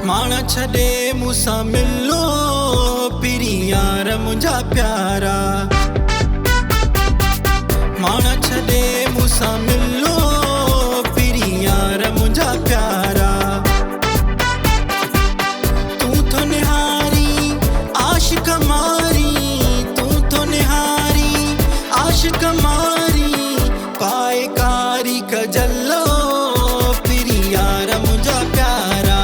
माना छड़े मूसा मिलो पिरी यार मुझा प्यारा। माना छड़े मूसा मिलो पिरी यार मुझा प्यारा। तू तो निहारी आशिक मारी, तू तो निहारी आशिक मारी, पाए कारी कजलो पिरी यार मुझा प्यारा।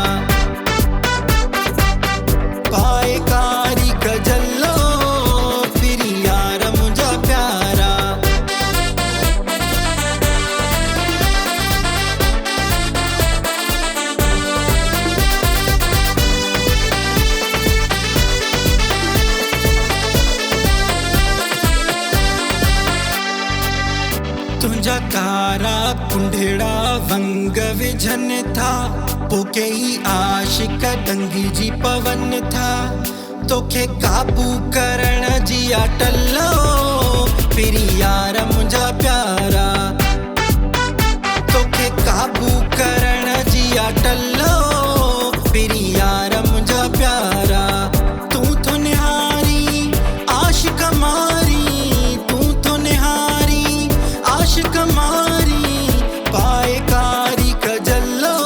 पाए कारी कजलो पिरी यार मुझा प्यारा। तुझा कारा कुंडेड़ा वंग विझन था, पोके ही आशिक डंगी जी पवन था। तोखे काबू करण जी अटलो पिरी यार मुझा प्यारा। तोखे काबू करण जी अटलो पिरी यार मुझा प्यारा। तू तो निहारी आशिक मारी, तू तो निहारी आशिक मारी, पाए कारी कजलो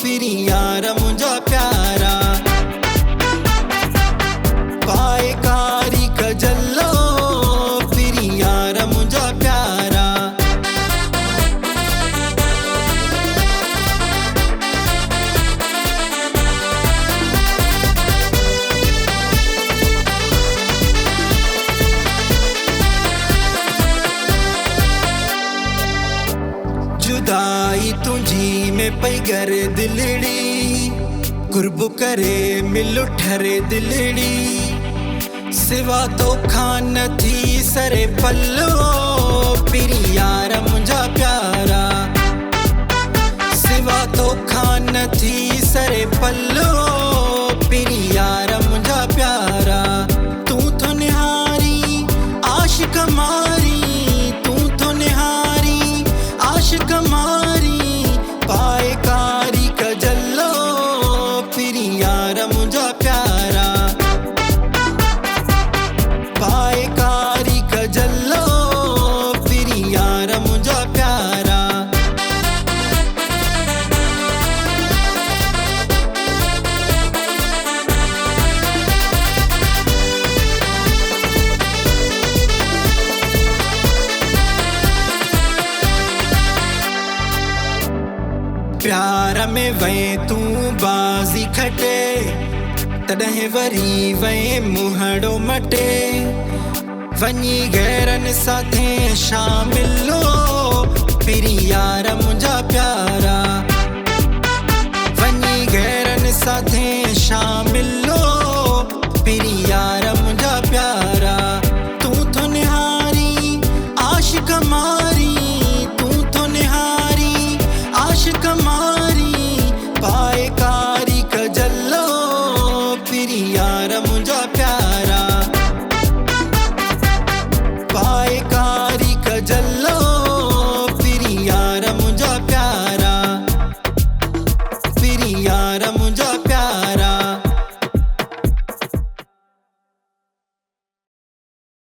पिरी यार मुझा प्यारा। पाए कारी कजलो पिरी यार मुझा प्यारा। जुदाई तुझी में पई गर दिलड़ी, कुर्ब करे मिल ठरे दिलड़ी। सिवा तो खान थी सरे पल्लो पिरी यार मुझा प्यारा। सिवा तो खान थी सरे पल्लो पिरी यार मुझा प्यारा। तू तो निहारी आशिक मारी, तू तो निहारी आशिक मारी, पाए कारी कजलो पिरी यार मुझा प्यारा। पाए कारी कजलो पिरी यार मुझा प्यारा। प्यार में वे तू बाजी खटे, तॾहिं वरी वे मुहड़ो मटे। वञी गैरन साथे शामिलो पिरी यार मुझा प्यारा। वञी गैरन साथे शामिल